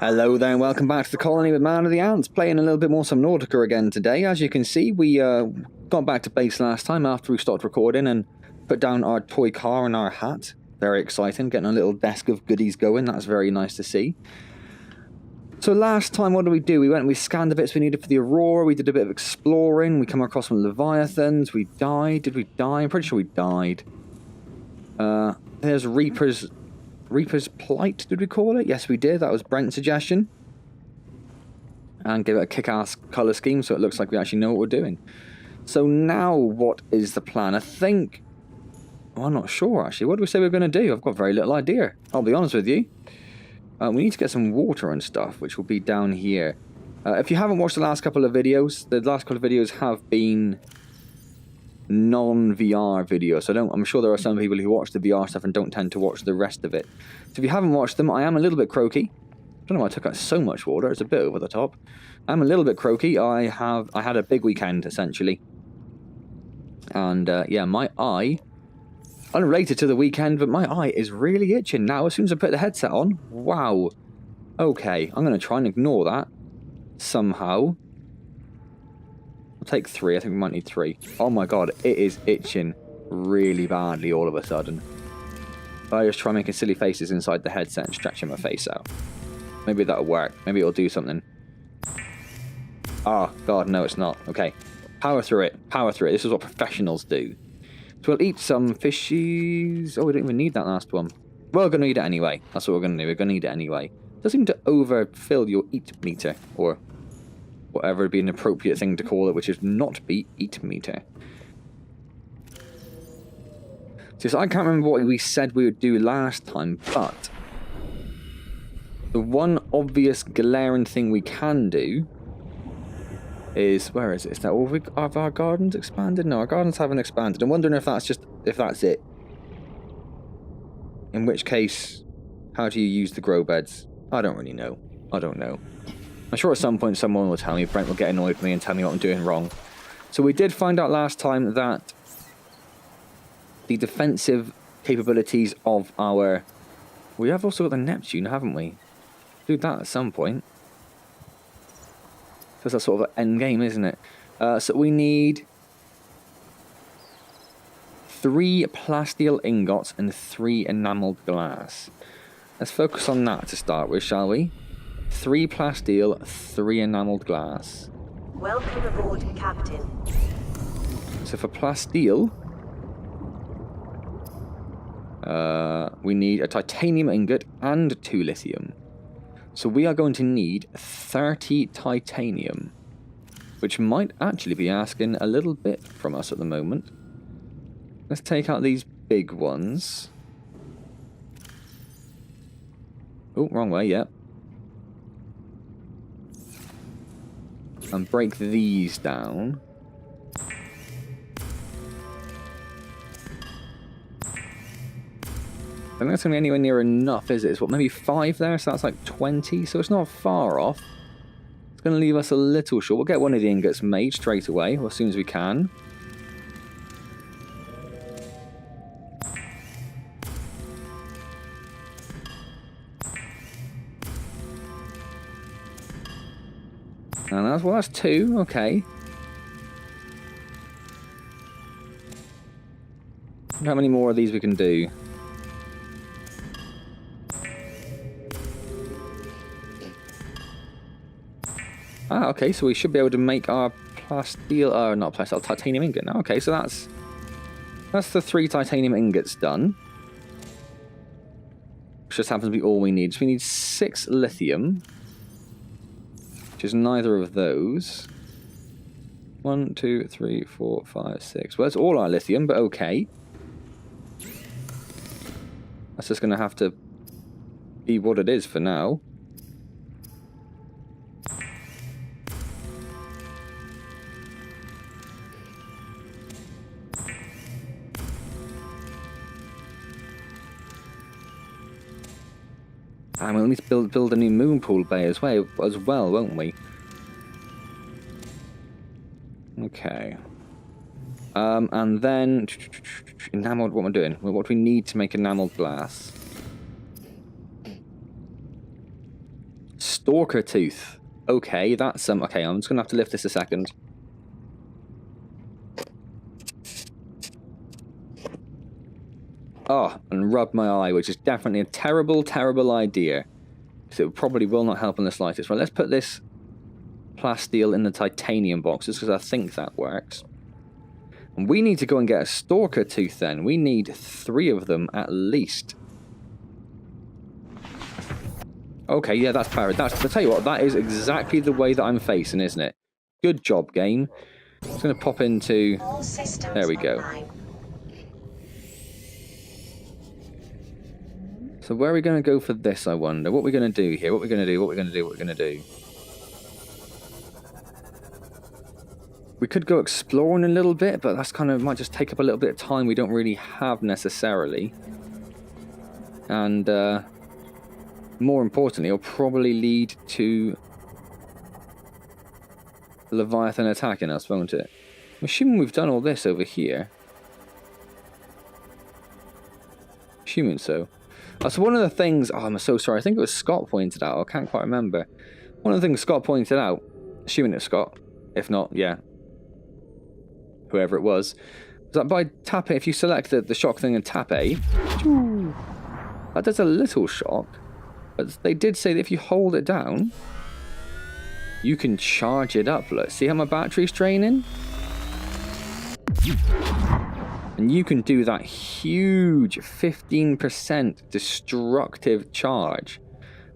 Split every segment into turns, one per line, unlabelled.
Hello there and welcome back to the colony with Man of the Antz, playing a little bit more Subnautica again today. As you can see, we got back to base last time after we stopped recording and put down our toy car and our hat. Very exciting, getting a little desk of goodies going, that's very nice to see. So last time, what did we do? We went and we scanned the bits we needed for the Aurora, we did a bit of exploring, we come across some Leviathans, we died. Did we die? I'm pretty sure we died. There's Reaper's Plight, did we call it? Yes, we did. That was Brent's suggestion. And give it a kick-ass colour scheme so it looks like we actually know what we're doing. So now what is the plan? I think... Well, I'm not sure, actually. What do we say we're going to do? I've got very little idea. I'll be honest with you. We need to get some water and stuff, which will be down here. If you haven't watched the last couple of videos, the last couple of videos have been non-VR videos. So I'm sure there are some people who watch the VR stuff and don't tend to watch the rest of it. So if you haven't watched them, I am a little bit croaky. I don't know why I took out so much water. It's a bit over the top. I'm a little bit croaky. I had a big weekend, essentially. And yeah, my eye... Unrelated to the weekend, but my eye is really itching now as soon as I put the headset on. Wow. Okay, I'm going to try and ignore that somehow. I'll take 3. I think we might need 3. Oh my god, it is itching really badly all of a sudden. I just try making silly faces inside the headset and stretching my face out. Maybe that'll work. Maybe it'll do something. Oh god, no it's not. Okay. Power through it. Power through it. This is what professionals do. So we'll eat some fishies. Oh, we don't even need that last one. Well, we're going to eat it anyway. That's what we're going to do. We're going to eat it anyway. It does seem to overfill your eat meter. Or whatever would be an appropriate thing to call it, which is not be eat meter. So I can't remember what we said we would do last time, but the one obvious glaring thing we can do is, where is it? Is that all have our gardens expanded? No, our gardens haven't expanded. I'm wondering if that's it. In which case, how do you use the grow beds? I don't really know. I don't know. I'm sure at some point someone will tell me. Brent will get annoyed with me and tell me what I'm doing wrong. So we did find out last time that the defensive capabilities of our... We have also got the Neptune, haven't we? Do that at some point. Because that's sort of an end game, isn't it? So we need 3 plasteel ingots and 3 enamelled glass. Let's focus on that to start with, shall we? 3 plasteel, 3 enamelled glass.
Welcome aboard, Captain.
So for plasteel, we need a titanium ingot and 2 lithium. So we are going to need 30 titanium, which might actually be asking a little bit from us at the moment. Let's take out these big ones. Oh, wrong way, yeah. And break these down. I think that's going to be anywhere near enough, is it? It's what, maybe 5 there? So that's like 20, so it's not far off. It's going to leave us a little short. We'll get one of the ingots made straight away, or as soon as we can. And that's, well, that's 2, okay. How many more of these we can do? Ah, okay, so we should be able to make our plasteel, not plasteel, titanium ingot now. Okay, so that's the 3 titanium ingots done. Which just happens to be all we need. So we need 6 lithium, which is neither of those. 1, 2, 3, 4, 5, 6. Well, that's all our lithium, but okay. That's just going to have to be what it is for now. And we'll need to build a new moon pool bay as well, won't we? Okay. And then enamelled. What am I doing? What do we need to make enamelled glass? Stalker tooth. Okay, that's okay, I'm just gonna have to lift this a second. Oh, and rub my eye, which is definitely a terrible, terrible idea. So it probably will not help in the slightest. Right, let's put this plasteel in the titanium box, just because I think that works. And we need to go and get a stalker tooth then. We need 3 of them at least. Okay, yeah, that's powered. I'll tell you what, that is exactly the way that I'm facing, isn't it? Good job, game. I'm just going to pop into... There we go. So where are we going to go for this, I wonder? What are we going to do here? What are we going to do? What are we going to do? What are we going to do? We could go exploring a little bit, but that's kind of might just take up a little bit of time we don't really have necessarily. And more importantly, it'll probably lead to Leviathan attacking us, won't it? I'm assuming we've done all this over here. Assuming so. So one of the things... Oh, I'm so sorry. I think it was Scott pointed out. I can't quite remember. One of the things Scott pointed out, assuming it's Scott, if not, yeah, whoever it was that by tapping, if you select the shock thing and tap A, that does a little shock. But they did say that if you hold it down, you can charge it up. Look, see how my battery's draining? And you can do that huge 15% destructive charge,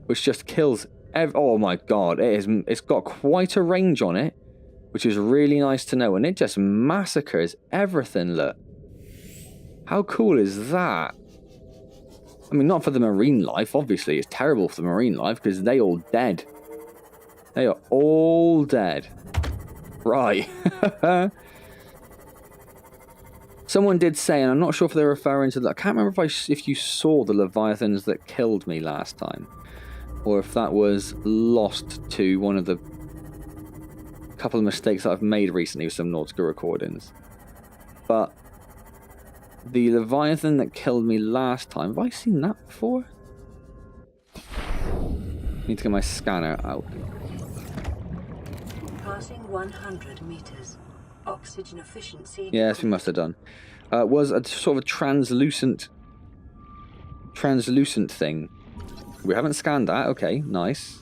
which just kills oh my god, it's got quite a range on it, which is really nice to know, and it just massacres everything, look. How cool is that? I mean, not for the marine life, obviously, it's terrible for the marine life, because they all dead. They are all dead. Right. Someone did say, and I'm not sure if they're referring to that. I can't remember if you saw the Leviathans that killed me last time, or if that was lost to one of the couple of mistakes that I've made recently with some Subnautica recordings. But the Leviathan that killed me last time, have I seen that before? Need to get my scanner out.
Passing 100 meters. Oxygen efficiency.
Yes, we must have done. Was a sort of a translucent thing. We haven't scanned that. Okay, nice.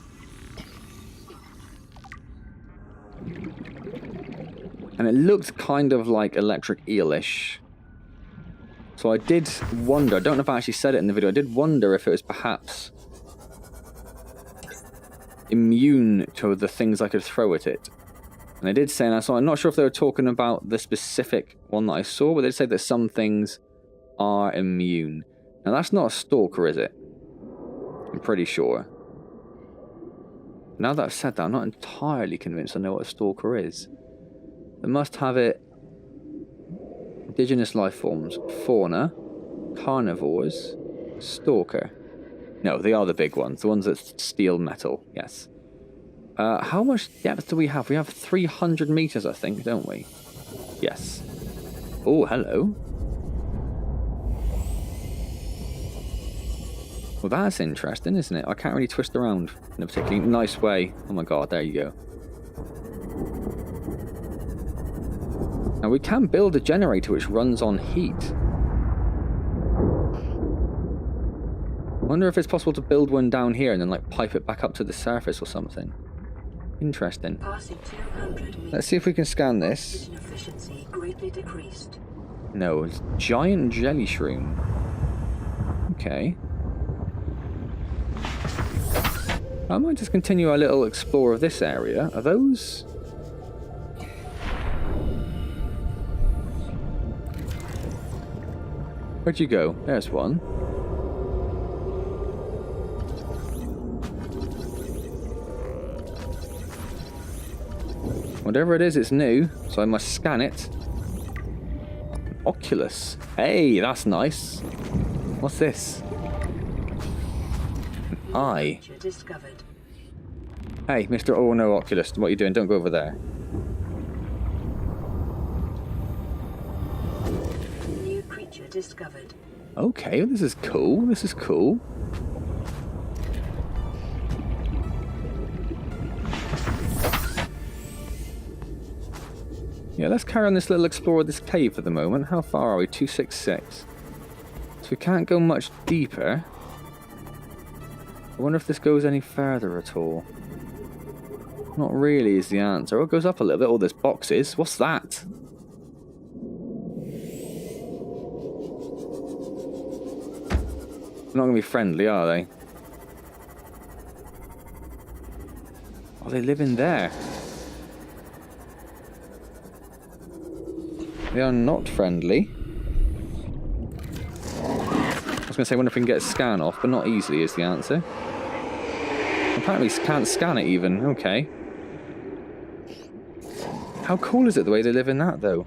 And it looked kind of like electric eelish. So I did wonder, I don't know if I actually said it in the video, I did wonder if it was perhaps immune to the things I could throw at it. And I did say, and so I'm not sure if they were talking about the specific one that I saw, but they did say that some things are immune. Now that's not a stalker, is it? I'm pretty sure. Now that I've said that, I'm not entirely convinced I know what a stalker is. They must have it. Indigenous life forms. Fauna. Carnivores. Stalker. No, they are the big ones. The ones that steal metal. Yes. How much depth do we have? We have 300 meters, I think, don't we? Yes. Oh, hello. Well, that's interesting, isn't it? I can't really twist around in a particularly nice way. Oh my god, there you go. Now, we can build a generator which runs on heat. I wonder if it's possible to build one down here and then, like, pipe it back up to the surface or something. Interesting. Let's see if we can scan this. No, it's giant jelly shroom. Okay. I might just continue our little explore of this area. Are those... Where'd you go? There's one. Whatever it is, it's new, so I must scan it. Oculus. Hey, that's nice. What's this? An eye. Hey, Mr. Oh no, Oculus, what are you doing? Don't go over there.
New creature discovered.
Okay, this is cool. This is cool. Yeah, let's carry on this little explore of this cave for the moment. How far are we? 266. So we can't go much deeper. I wonder if this goes any further at all. Not really is the answer. Oh, it goes up a little bit. Oh, there's boxes. What's that? They're not going to be friendly, are they? Oh, they live in there. They are not friendly. I was going to say, I wonder if we can get a scan off, but not easily is the answer. Apparently can't scan it even. Okay. How cool is it the way they live in that, though?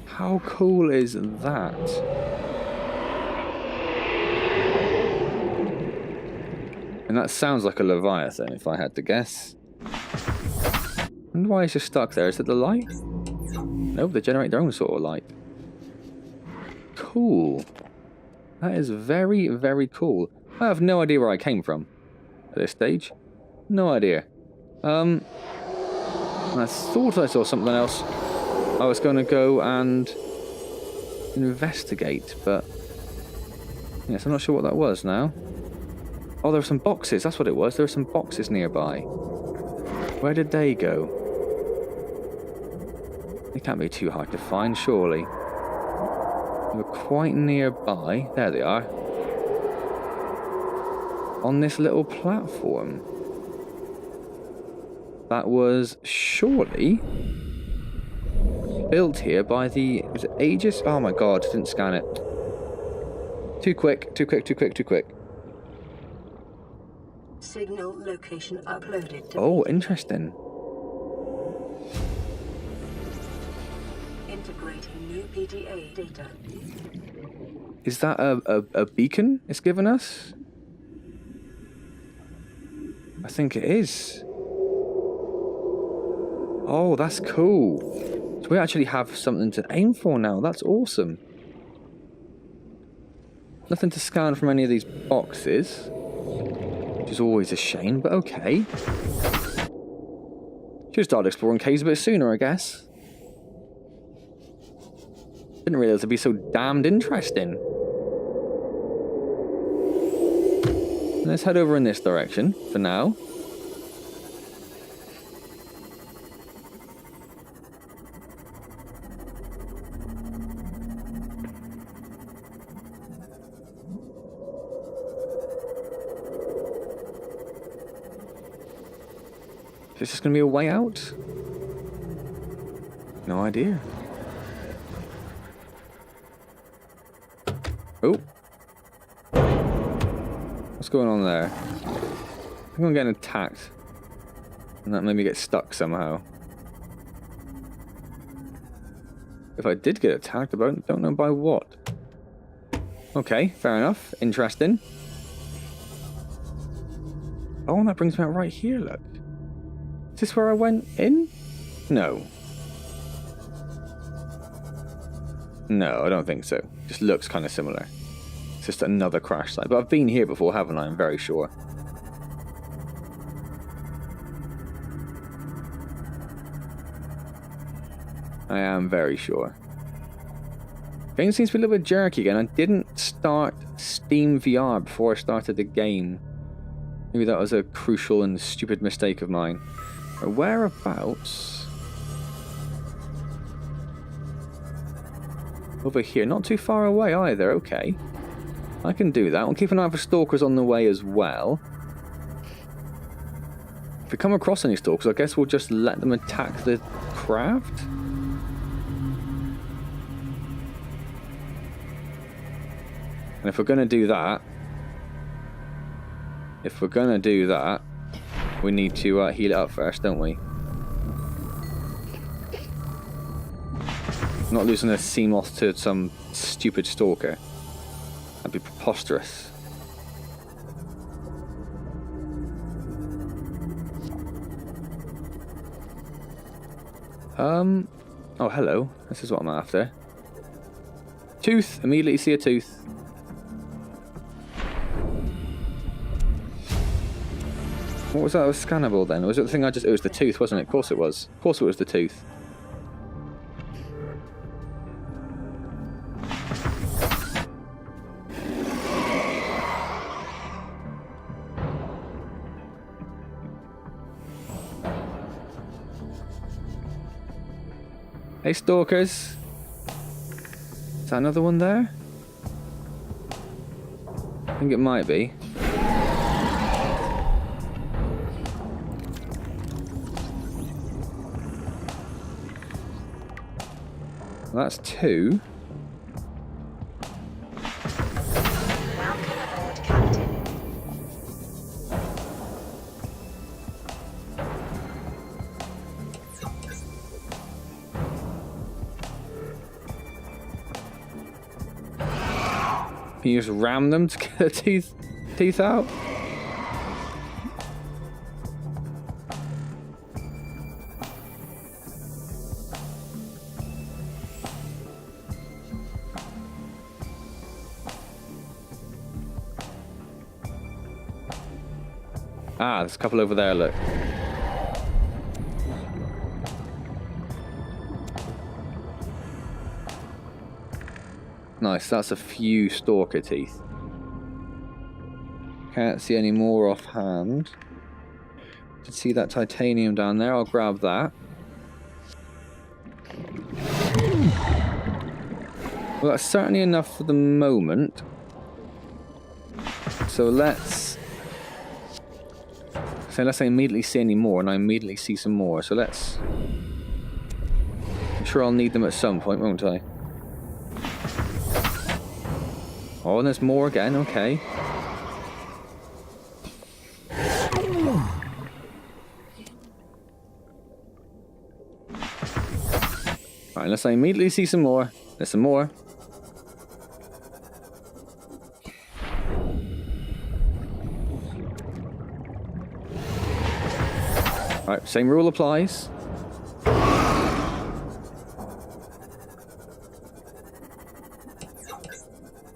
How cool is that? And that sounds like a Leviathan, if I had to guess. I wonder why it's just stuck there. Is it the light? Nope, they generate their own sort of light. Cool. That is very, very cool. I have no idea where I came from at this stage. No idea. I thought I saw something else. I was going to go and investigate, but yes, I'm not sure what that was now. Oh, there were some boxes. That's what it was. There were some boxes nearby. Where did they go? They can't be too hard to find, surely. They were quite nearby. There they are. On this little platform. That was surely built here by the... Was it Aegis? Oh my god, didn't scan it. Too quick, too quick, too quick, too quick.
Signal location uploaded to
Oh, interesting.
integrating new PDA data.
Is that a beacon it's given us? I think it is. Oh, that's cool. So we actually have something to aim for now. That's awesome. Nothing to scan from any of these boxes, which is always a shame, but okay. Should start exploring caves a bit sooner, I guess. Didn't realise it'd be so damned interesting. Let's head over in this direction for now. Is this going to be a way out? No idea. Oh. What's going on there? I think I'm getting attacked. And that made me get stuck somehow. If I did get attacked, I don't know by what. Okay, fair enough. Interesting. Oh, and that brings me out right here, look. Is this where I went in? No. No, I don't think so. Just looks kind of similar. It's just another crash site. But I've been here before, haven't I? I'm very sure. I am very sure. Game seems to be a little bit jerky again. I didn't start Steam VR before I started the game. Maybe that was a crucial and stupid mistake of mine. Whereabouts? Over here. Not too far away either. Okay. I can do that. I'll keep an eye out for stalkers on the way as well. If we come across any stalkers, I guess we'll just let them attack the craft. And if we're going to do that... we need to heal it up first, don't we? Not losing a Seamoth to some stupid stalker. That'd be preposterous. Oh, hello. This is what I'm after. Tooth! Immediately see a tooth. What was that? It was scannable then? Was it the thing I just... It was the tooth, wasn't it? Of course it was. Of course it was the tooth. Hey, stalkers. Is that another one there? I think it might be. Well, that's 2.
Welcome aboard, Captain.
Can you just ram them to get the teeth out? Ah, there's a couple over there, look. Nice, that's a few stalker teeth. Can't see any more offhand. Did see that titanium down there, I'll grab that. Well, that's certainly enough for the moment. So let's I immediately see any more, and I immediately see some more. So let's... I'm sure I'll need them at some point, won't I? Oh, and there's more again, okay. Right, unless I immediately see some more. There's some more. Right, same rule applies.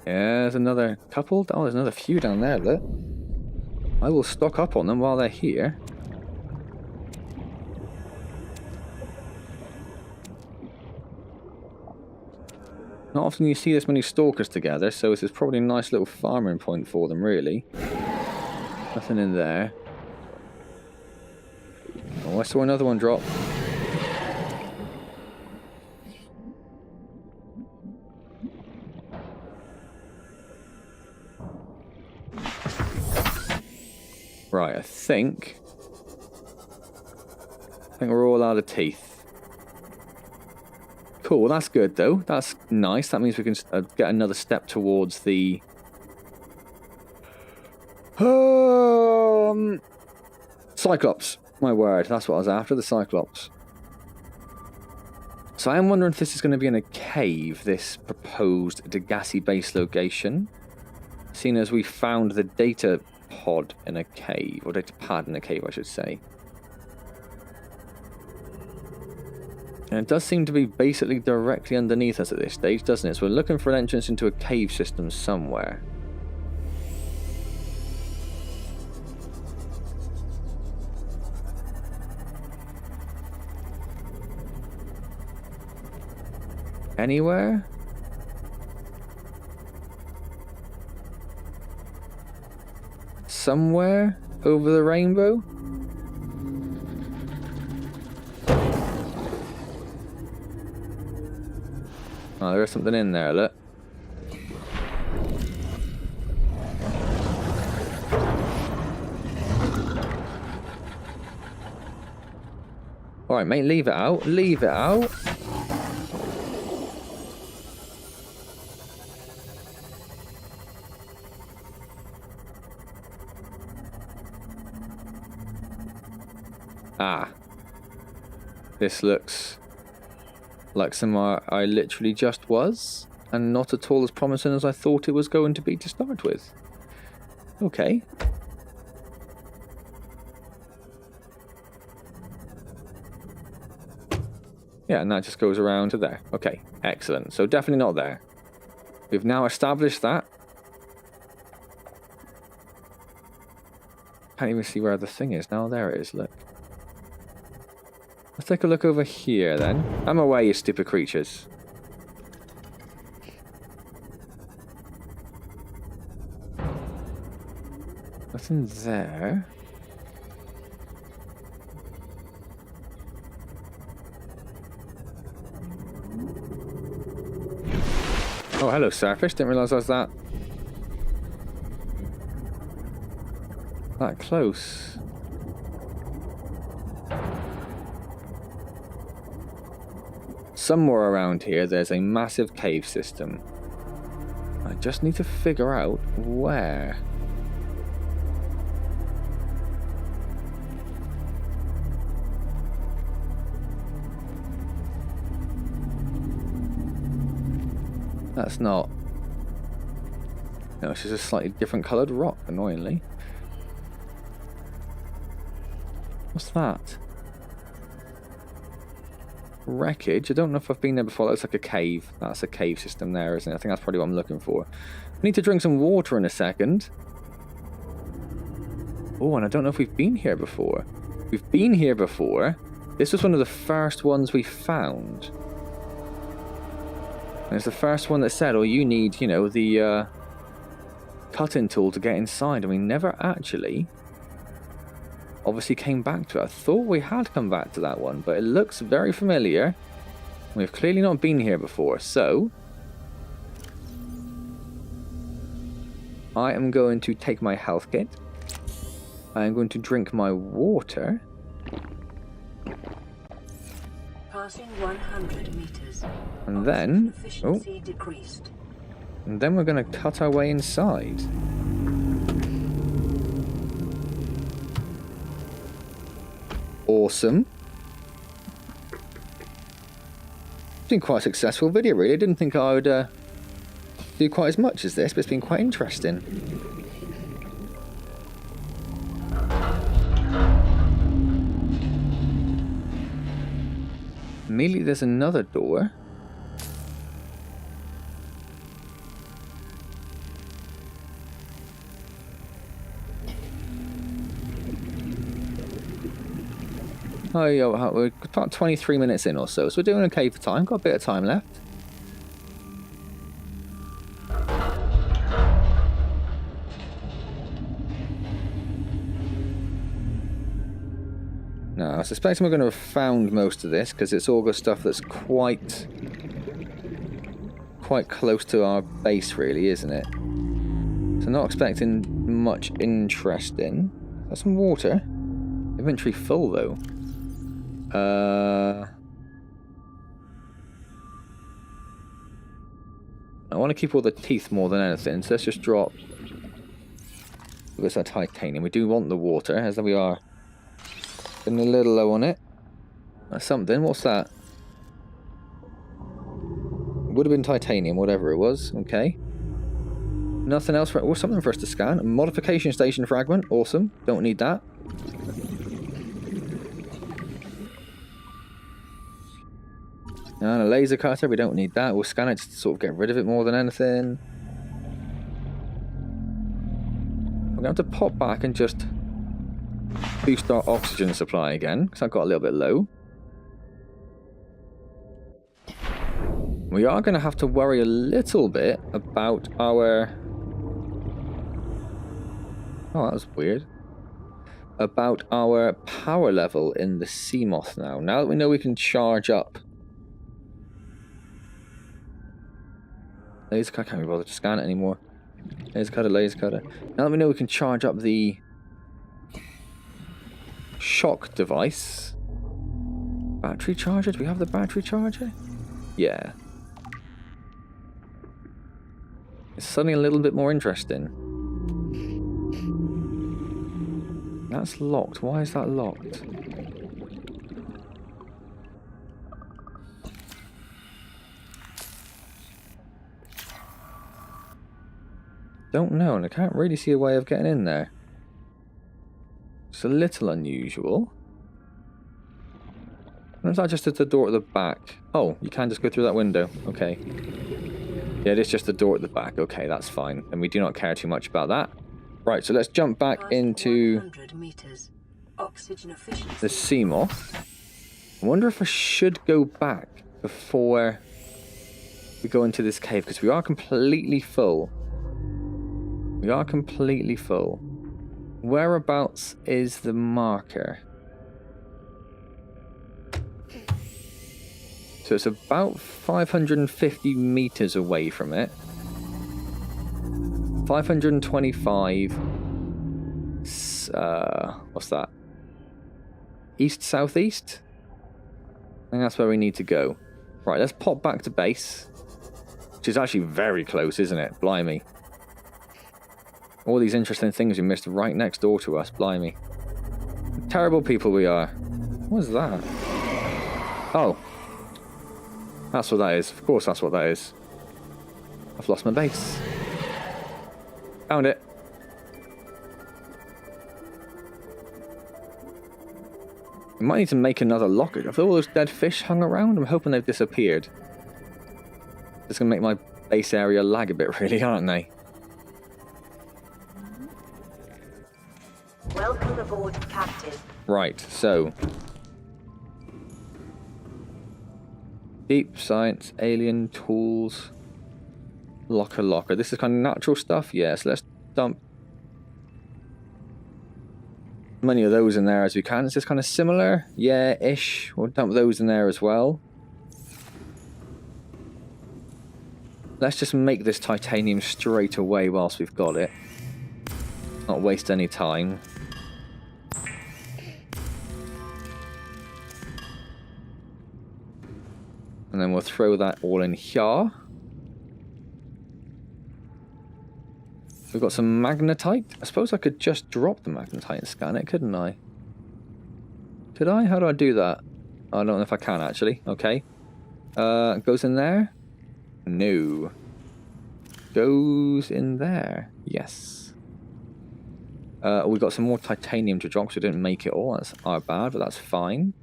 Yeah, there's another couple. Oh, there's another few down there, look. I will stock up on them while they're here. Not often you see this many stalkers together, so this is probably a nice little farming point for them, really. Nothing in there. Oh, I saw another one drop. Right, I think we're all out of teeth. Cool, that's good though. That's nice. That means we can get another step towards the... Cyclops. My word, that's what I was after, the Cyclops. So I am wondering if this is going to be in a cave, this proposed Degassi base location. Seeing as we found the data pod in a cave, or data pad in a cave, I should say. And it does seem to be basically directly underneath us at this stage, doesn't it? So we're looking for an entrance into a cave system somewhere. Anywhere? Somewhere over the rainbow? Oh, there's something in there, look. Alright, mate, leave it out. Leave it out. Ah. This looks like somewhere I literally just was, and not at all as promising as I thought it was going to be to start with. Okay. Yeah, and that just goes around to there. Okay, excellent. So definitely not there. We've now established that. Can't even see where the thing is now. There it is, look. Let's take a look over here then. I'm away, you stupid creatures. Nothing there. Oh, hello, Starfish. Didn't realise I was that close. Somewhere around here, there's a massive cave system. I just need to figure out where. That's not... No, it's just a slightly different coloured rock, annoyingly. What's that? Wreckage? I don't know if I've been there before. That looks like a cave. That's a cave system there, isn't it? I think that's probably what I'm looking for. I need to drink some water in a second. Oh, and I don't know if we've been here before. We've been here before. This was one of the first ones we found. And it's the first one that said, oh, you need, you know, the cutting tool to get inside. And we never actually obviously came back to it. I thought we had come back to that one, but it looks very familiar. We've clearly not been here before, so I am going to take my health kit. I am going to drink my water.
Passing 100 meters.
And then,
Efficiency decreased.
And then we're going to cut our way inside. Awesome. It's been quite a successful video, really. I didn't think I would do quite as much as this, but it's been quite interesting. Immediately there's another door. Oh, yeah, we're about 23 minutes in or so we're doing okay for time. Got a bit of time left. Now, I suspect we're going to have found most of this because it's all got stuff that's quite close to our base, really, isn't it? So not expecting much interesting. Got some water. Inventory full, though. I want to keep all the teeth more than anything, so let's just drop. Look at that titanium. We do want the water, as we are getting a little low on it. That's something. What's that? Would have been titanium, whatever it was. Okay. Nothing else for something for us to scan. A modification station fragment. Awesome. Don't need that. And a laser cutter, we don't need that. We'll scan it to sort of get rid of it more than anything. We're going to have to pop back and just boost our oxygen supply again, because I've got a little bit low. We are going to have to worry a little bit about our... Oh, that was weird. About our power level in the Seamoth now. Now that we know we can charge up... Laser cutter, can't be bothered to scan it anymore. Laser cutter, laser cutter. Now that we know we can charge up the shock device. Battery charger? Do we have the battery charger? Yeah. It's suddenly a little bit more interesting. That's locked. Why is that locked? Don't know, and I can't really see a way of getting in there. It's a little unusual. Or is that just at the door at the back? Oh, you can just go through that window. Okay. Yeah, it is just the door at the back. Okay, that's fine. And we do not care too much about that. Right, so let's jump back into the Seamoth. I wonder if I should go back before we go into this cave, because we are completely full. We are completely full. Whereabouts is the marker? So it's about 550 meters away from it. 525. What's that? East-southeast? I think that's where we need to go. Right, let's pop back to base. Which is actually very close, isn't it? Blimey. All these interesting things we missed right next door to us. Blimey. Terrible people we are. What is that? Oh. That's what that is. Of course that's what that is. I've lost my base. Found it. We might need to make another locker. Have all those dead fish hung around? I'm hoping they've disappeared. It's going to make my base area lag a bit, really, aren't they?
Welcome aboard, Captain.
Right, so... Deep science, alien tools, locker. This is kind of natural stuff. Yes, let's dump as many of those in there as we can. Is this kind of similar? Yeah, ish. We'll dump those in there as well. Let's just make this titanium straight away whilst we've got it. Not waste any time. And then we'll throw that all in here. We've got some magnetite. I suppose I could just drop the magnetite and scan it, couldn't I? Could I? How do I do that? I don't know if I can, actually. Okay. Goes in there? No. Goes in there. Yes. We've got some more titanium to drop, so we didn't make it all. That's our bad, but that's fine.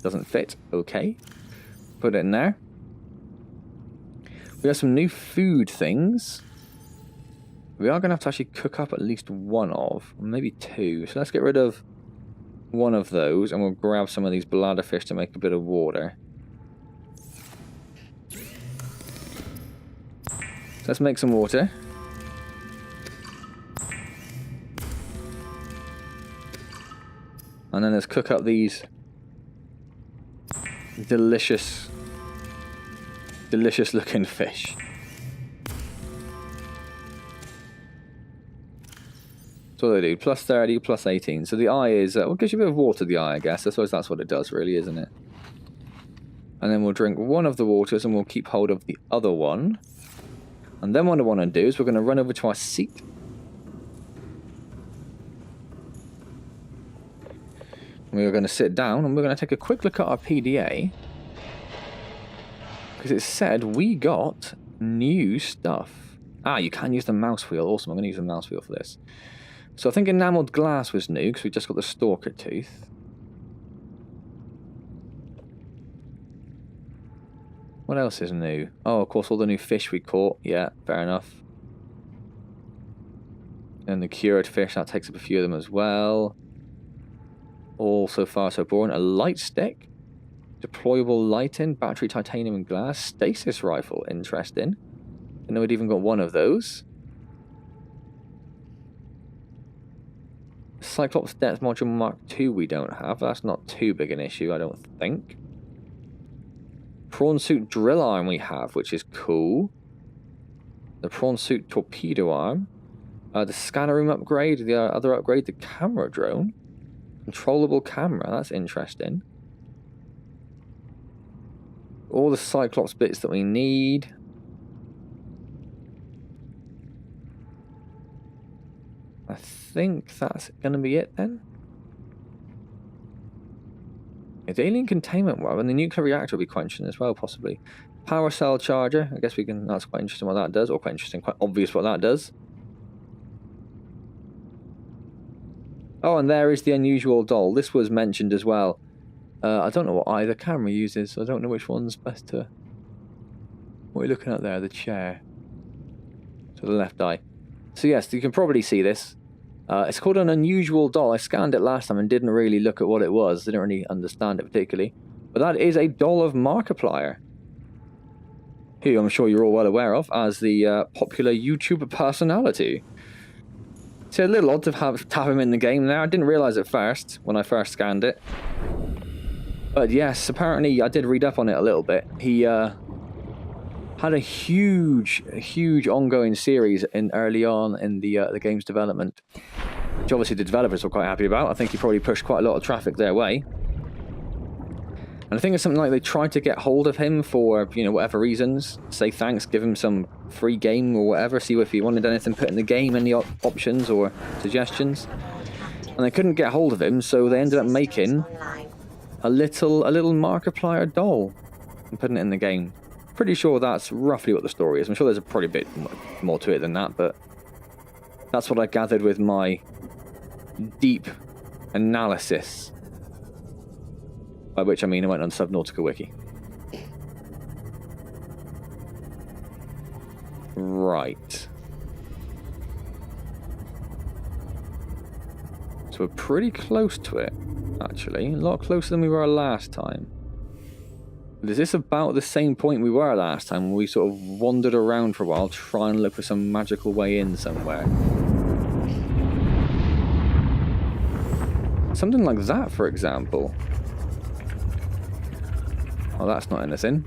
Doesn't fit. Okay. Put it in there. We have some new food things. We are going to have to actually cook up at least one of, maybe two. So let's get rid of one of those, and we'll grab some of these bladderfish to make a bit of water. So let's make some water. And then let's cook up these delicious looking fish. That's what they do. Plus 30, plus 18. So the eye is, well, it gives you a bit of water, the eye, I guess. I suppose that's what it does, really, isn't it? And then we'll drink one of the waters and we'll keep hold of the other one. And then what I want to do is we're going to run over to our seat. We're going to sit down and we're going to take a quick look at our PDA. Because it said we got new stuff. Ah, you can use the mouse wheel. Awesome, I'm going to use the mouse wheel for this. So I think enameled glass was new because we just got the stalker tooth. What else is new? Oh, of course, all the new fish we caught. Yeah, fair enough. And the cured fish, that takes up a few of them as well. All so far so boring. A light stick. Deployable lighting, battery, titanium and glass, stasis rifle, interesting. Didn't know we'd even got one of those. Cyclops Depth Module Mark II we don't have. That's not too big an issue, I don't think. Prawn Suit Drill Arm we have, which is cool. The Prawn Suit Torpedo Arm. The Scanner Room upgrade, the other upgrade, the Camera Drone. Controllable Camera, that's interesting. All the Cyclops bits that we need. I think that's going to be it then. The alien containment well, and the nuclear reactor will be quite interesting as well, possibly. Power cell charger. I guess we can. That's quite interesting what that does, or quite interesting, quite obvious what that does. Oh, and there is the unusual doll. This was mentioned as well. I don't know what either camera uses, so I don't know which one's best to... What are you looking at there? The chair. To the left eye. So yes, you can probably see this. It's called an unusual doll. I scanned it last time and didn't really look at what it was. Didn't really understand it particularly. But that is a doll of Markiplier, who I'm sure you're all well aware of as the popular YouTube personality. It's a little odd to have him in the game now. I didn't realise at first when I first scanned it. But yes, apparently I did read up on it a little bit. He had a huge ongoing series in early on in the game's development, which obviously the developers were quite happy about. I think he probably pushed quite a lot of traffic their way. And I think it's something like they tried to get hold of him for, you know, whatever reasons. Say thanks, give him some free game or whatever, see if he wanted anything put in the game, any options or suggestions. And they couldn't get hold of him, so they ended up making a little Markiplier doll and putting it in the game. Pretty sure that's roughly what the story is. I'm sure there's probably a bit more to it than that, but that's what I gathered with my deep analysis. By which I mean I went on Subnautica wiki. Right. So we're pretty close to it, actually. A lot closer than we were last time. But is this about the same point we were last time, when we sort of wandered around for a while trying to look for some magical way in somewhere? Something like that, for example. Oh, that's not anything.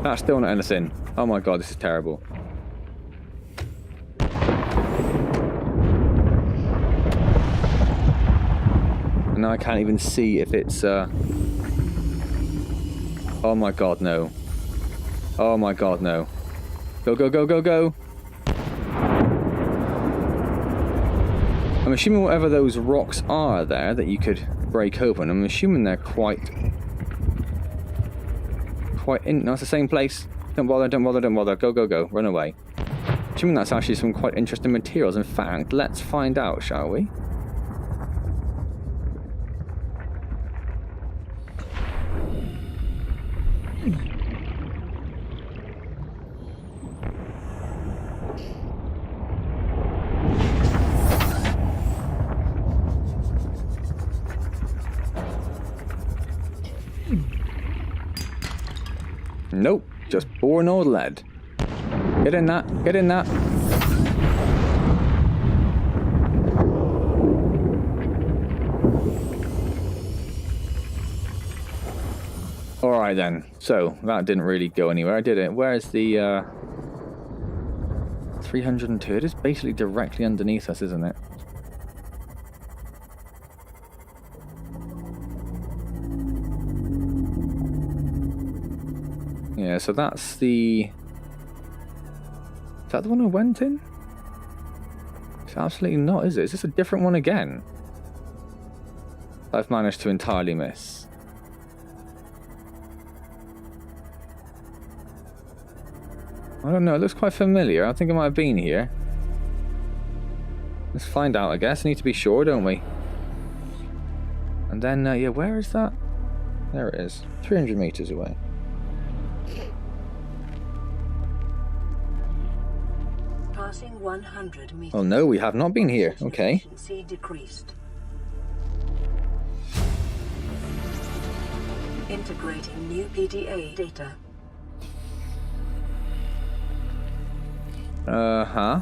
That's still not anything. Oh my god, this is terrible. And now I can't even see if it's oh my god, no. Oh my god, no. Go, go, go, go, go! I'm assuming whatever those rocks are there that you could break open, I'm assuming they're quite in... No, it's the same place. Don't bother, don't bother, don't bother. Go, go, go. Run away. Assuming that's actually some quite interesting materials. In fact, let's find out, shall we? Nope, just boring old lead. Get in that, get in that. Alright then, so that didn't really go anywhere, did it? Where's the 302? It is basically directly underneath us, isn't it? Yeah, so that's the... Is that the one I went in? It's absolutely not, is it? Is this a different one again? I've managed to entirely miss. I don't know, it looks quite familiar. I think I might have been here. Let's find out, I guess. I need to be sure, don't we? And then, yeah, where is that? There it is. 300 meters away.
Passing 100 meters.
Oh no, we have not been here. Okay.
Efficiency decreased. Integrating new PDA data.
Uh-huh.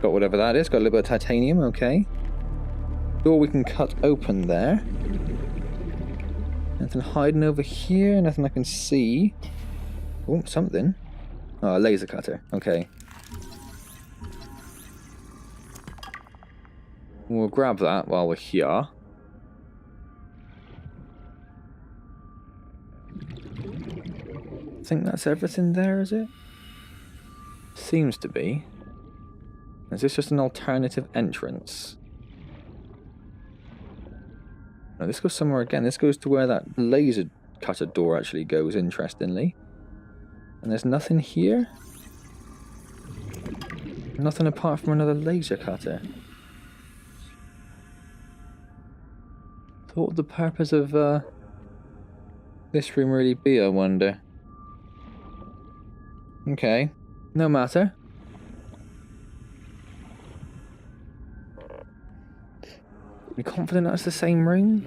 Got whatever that is. Got a little bit of titanium. Okay. Door we can cut open there. Nothing hiding over here. Nothing I can see. Oh, something. Oh, a laser cutter. Okay. We'll grab that while we're here. I think that's everything there, is it? Seems to be. Is this just an alternative entrance? No, this goes somewhere again. This goes to where that laser cutter door actually goes, interestingly. And there's nothing here? Nothing apart from another laser cutter. So what would the purpose of this room really be, I wonder? Okay, no matter. You confident that's the same room?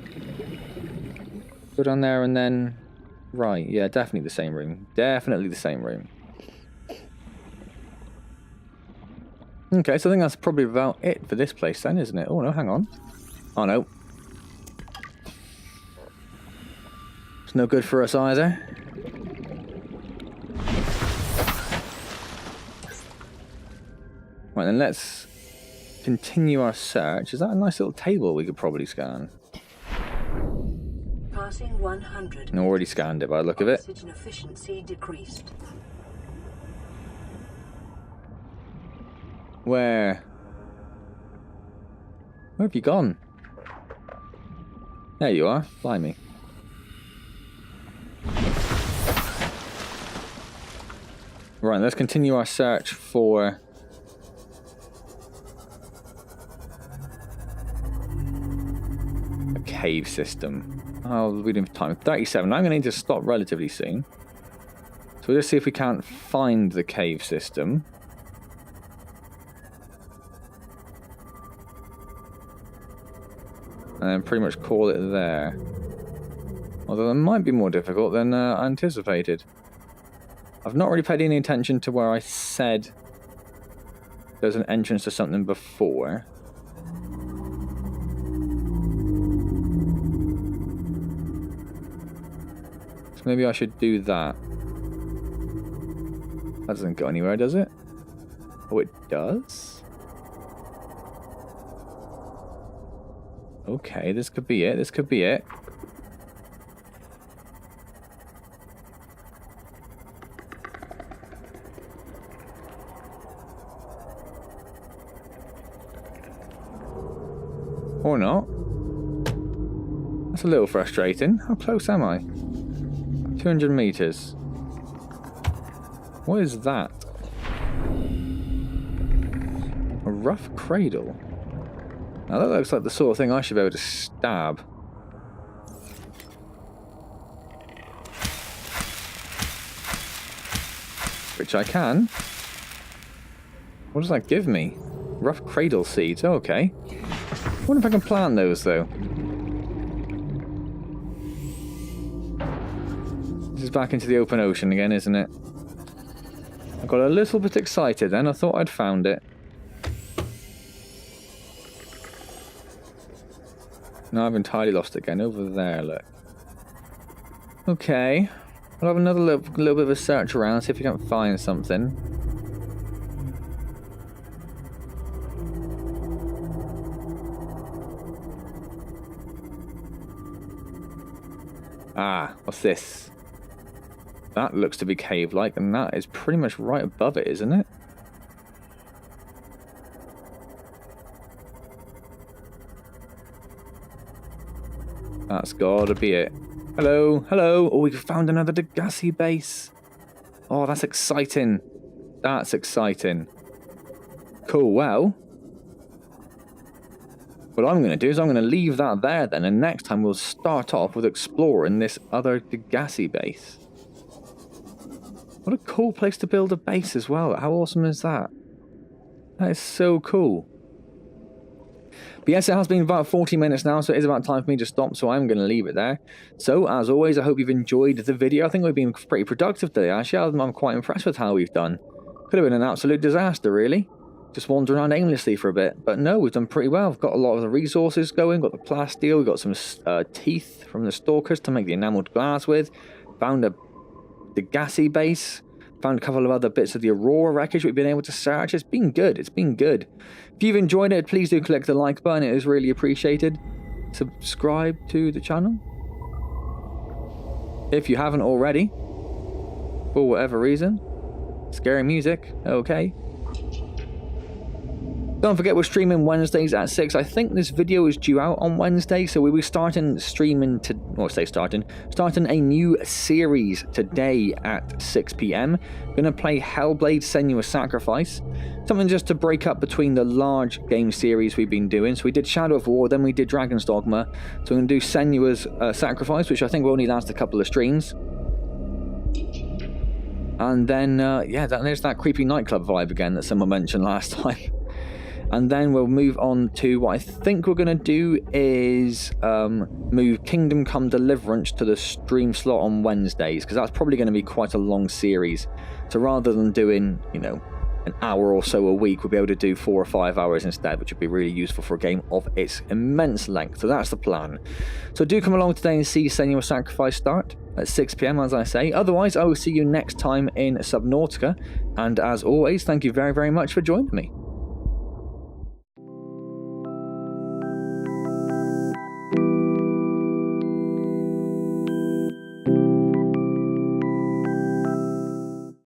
Go down there and then... Right, yeah, definitely the same room. Definitely the same room. Okay, so I think that's probably about it for this place then, isn't it? Oh no, hang on. Oh no. It's no good for us either. Right, then let's continue our search. Is that a nice little table we could probably scan?
Passing 100.
I already scanned it by the look of it.
Oxygen efficiency decreased.
Where have you gone? There you are. Blimey. Right, let's continue our search for... a cave system. Oh, we didn't have time. 37. I'm going to need to stop relatively soon. So let's see if we can't find the cave system. And then pretty much call it there. Although that might be more difficult than anticipated. I've not really paid any attention to where I said there's an entrance to something before. So maybe I should do that. That doesn't go anywhere, does it? Oh, it does? Okay, this could be it. This could be it. Or not. That's a little frustrating. How close am I? 200 meters. What is that? A rough cradle. Now that looks like the sort of thing I should be able to stab. Which I can. What does that give me? Rough cradle seeds. Oh, okay. I wonder if I can plant those though. This is back into the open ocean again, isn't it? I got a little bit excited then. I thought I'd found it. No, I've entirely lost it again. Over there, look. Okay. I'll have another little bit of a search around, see if we can find something. Ah, what's this? That looks to be cave-like, and that is pretty much right above it, isn't it? That's gotta be it. Hello, hello. Oh, we found another Degassi base. Oh, that's exciting. That's exciting. Cool, well. What I'm going to do is I'm going to leave that there then, and next time we'll start off with exploring this other Degassi base. What a cool place to build a base as well. How awesome is that? That is so cool. But yes, it has been about 40 minutes now, so it is about time for me to stop, so I'm going to leave it there. So, as always, I hope you've enjoyed the video. I think we've been pretty productive today, actually. I'm quite impressed with how we've done. Could have been an absolute disaster, really. Just wander around aimlessly for a bit. But no, we've done pretty well. We've got a lot of the resources going, got the plasteel, we've got some teeth from the stalkers to make the enameled glass with. Found a Degassi base. Found a couple of other bits of the Aurora wreckage we've been able to search. It's been good. It's been good. If you've enjoyed it, please do click the like button. It is really appreciated. Subscribe to the channel if you haven't already. For whatever reason. Scary music. Okay. Don't forget we're streaming Wednesdays at 6. I think this video is due out on Wednesday, so we'll be starting a new series today at 6 PM. Gonna play Hellblade: Senua's Sacrifice. Something just to break up between the large game series we've been doing. So we did Shadow of War, then we did Dragon's Dogma. So we're gonna do Senua's Sacrifice, which I think will only last a couple of streams. And then, yeah, there's that creepy nightclub vibe again that someone mentioned last time. And then we'll move on to what I think we're going to do is move Kingdom Come Deliverance to the stream slot on Wednesdays, because that's probably going to be quite a long series. So rather than doing, you know, an hour or so a week, we'll be able to do 4 or 5 hours instead, which would be really useful for a game of its immense length. So that's the plan. So do come along today and see Senua's Sacrifice start at 6 PM, as I say. Otherwise, I will see you next time in Subnautica. And as always, thank you very, very much for joining me.